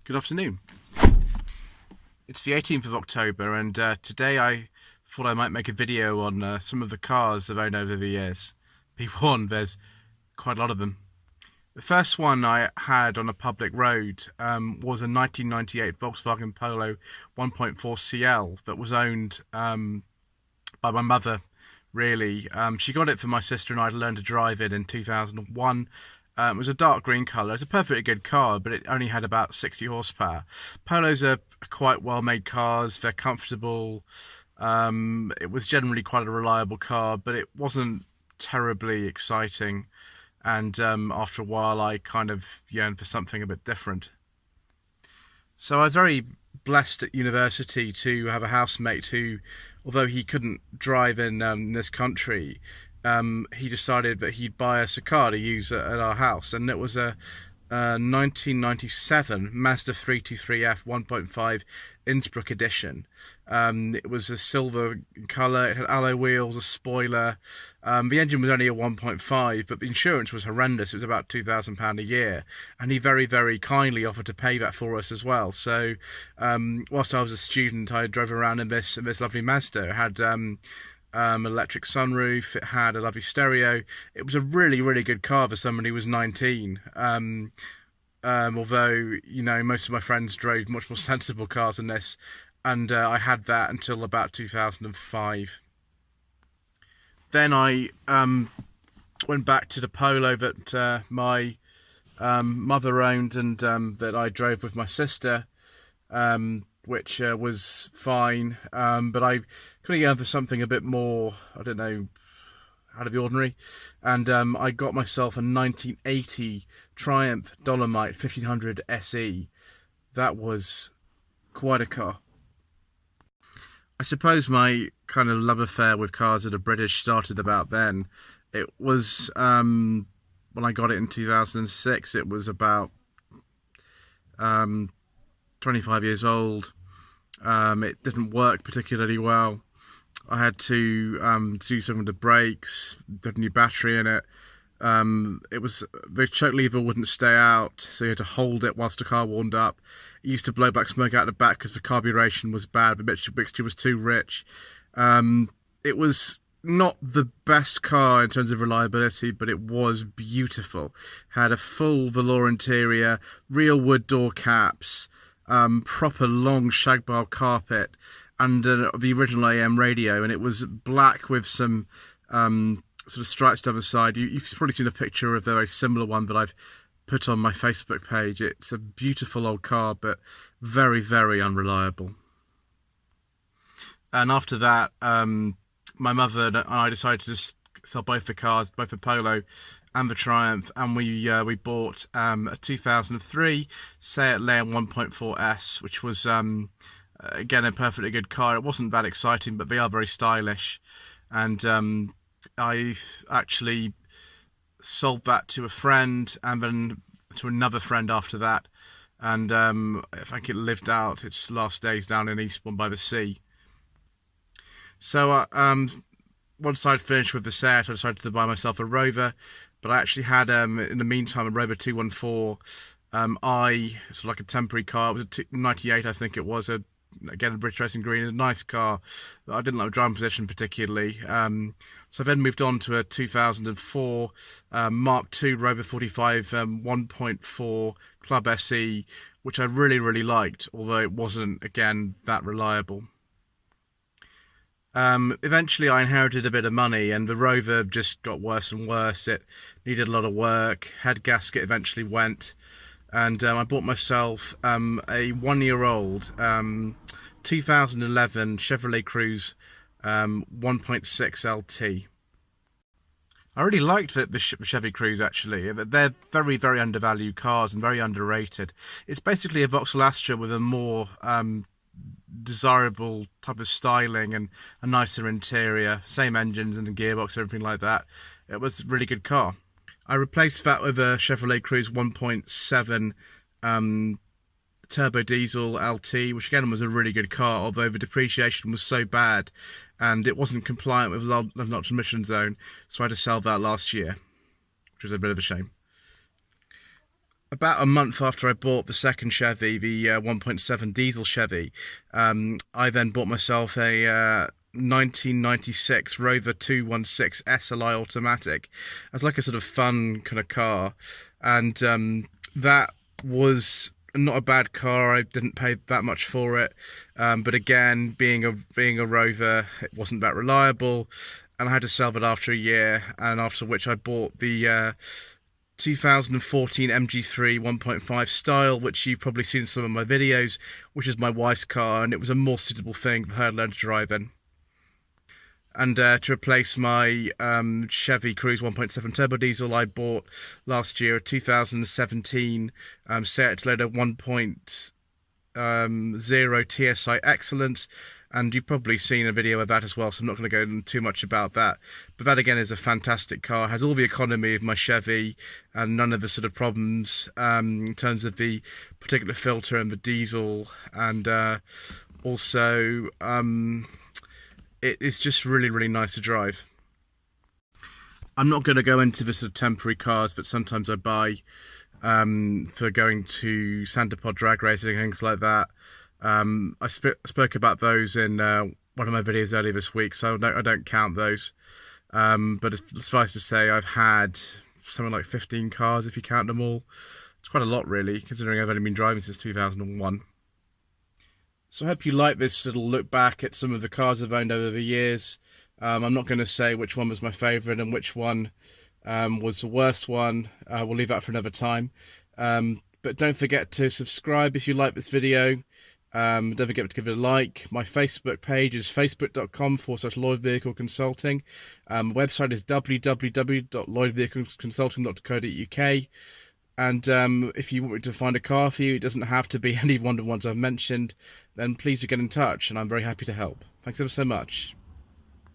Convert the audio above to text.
Good afternoon. It's the 18th of October and today I thought I might make a video on some of the cars I've owned over the years. Be warned, there's quite a lot of them. The first one I had on a public road was a 1998 Volkswagen Polo 1.4 CL that was owned by my mother, really. She got it for my sister and I to learn to drive it in 2001. It was a dark green colour. It's a perfectly good car, but it only had about 60 horsepower. Polos are quite well-made cars. They're comfortable. It was generally quite a reliable car, but it wasn't terribly exciting. And after a while, I kind of yearned for something a bit different. So I was very blessed at university to have a housemate who, although he couldn't drive in this country, he decided that he'd buy us a car to use at our house, and it was a 1997 Mazda 323F 1.5 Innsbruck edition. It was a silver colour, it had alloy wheels, a spoiler. The engine was only a 1.5, but the insurance was horrendous. It was about £2,000 a year, and he very, very kindly offered to pay that for us as well. So whilst I was a student, I drove around in this lovely Mazda. It had electric sunroof, it had a lovely stereo. It was a really, really good car for somebody who was 19. Although, you know, most of my friends drove much more sensible cars than this, and I had that until about 2005. Then I went back to the Polo that my mother owned and that I drove with my sister, which was fine, but I couldn't go for something a bit more, I don't know, out of the ordinary, and I got myself a 1980 Triumph Dolomite 1500 SE. That was quite a car. I suppose my kind of love affair with cars that are British started about then. It was, when I got it in 2006, it was about 25 years old. It didn't work particularly well. I had to do something with the brakes, put a new battery in it. The choke lever wouldn't stay out, so you had to hold it whilst the car warmed up. It used to blow black smoke out the back because the carburation was bad, the mixture was too rich. It was not the best car in terms of reliability, but it was beautiful. Had a full velour interior, real wood door caps, proper long shag-bar carpet, and the original AM radio, and it was black with some sort of stripes down the side. You've probably seen a picture of a very similar one that I've put on my Facebook page. It's a beautiful old car, but very, very unreliable. And after that, my mother and I decided to just sell both the cars, both the Polo and the Triumph, and we bought a 2003 SLi 1.4S, which was again a perfectly good car. It wasn't that exciting, but they are very stylish, and I actually sold that to a friend and then to another friend after that, and I think it lived out its last days down in Eastbourne by the sea. So once I'd finished with the set, I decided to buy myself a Rover, but I actually had in the meantime a Rover 214 sort of like a temporary car. It was a 98, I think it was, again a British Racing Green, a nice car. I didn't like the driving position particularly, so I then moved on to a 2004 Mark II Rover 45 1.4 Club SE, which I really, really liked, although it wasn't, again, that reliable. Eventually I inherited a bit of money and the Rover just got worse and worse. It needed a lot of work, head gasket eventually went, and I bought myself a 1-year-old 2011 Chevrolet Cruze 1.6 LT. I really liked the Chevy Cruze, actually. They're very, very undervalued cars and very underrated. It's basically a Vauxhall Astra with a more desirable type of styling and a nicer interior, same engines and a gearbox, everything like that. It was a really good car. I replaced that with a Chevrolet Cruze 1.7 turbo diesel LT, which again was a really good car, although the depreciation was so bad and it wasn't compliant with London emission zone, so I had to sell that last year, which was a bit of a shame. About a month after I bought the second Chevy, the 1.7 diesel Chevy, I then bought myself a 1996 Rover 216 SLi Automatic as like a sort of fun kind of car, and that was not a bad car. I didn't pay that much for it, but again, being a Rover, it wasn't that reliable, and I had to sell it after a year. And after which I bought the 2014 MG3 1.5 style, which you've probably seen in some of my videos, which is my wife's car, and it was a more suitable thing for her to learn to drive in. And to replace my Chevy Cruze 1.7 turbo diesel, I bought last year a 2017 Seat Toledo 1.0 TSI Xcellence, and you've probably seen a video of that as well, so I'm not going to go into too much about that. But that again is a fantastic car, has all the economy of my Chevy and none of the sort of problems in terms of the particular filter and the diesel, and also it is just really, really nice to drive. I'm not going to go into the sort of temporary cars that sometimes I buy for going to Santa Pod drag racing and things like that. I spoke about those in one of my videos earlier this week, so I don't count those. But suffice to say, I've had something like 15 cars if you count them all. It's quite a lot, really, considering I've only been driving since 2001. So I hope you like this little look back at some of the cars I've owned over the years. I'm not going to say which one was my favourite and which one was the worst one. We'll leave that for another time. But don't forget to subscribe if you like this video. Don't forget to give it a like. My Facebook page is facebook.com/Lloyd Vehicle Consulting. Website is www.lloydvehicleconsulting.co.uk. And if you want me to find a car for you, it doesn't have to be any one of the ones I've mentioned, then please do get in touch, and I'm very happy to help. Thanks ever so much.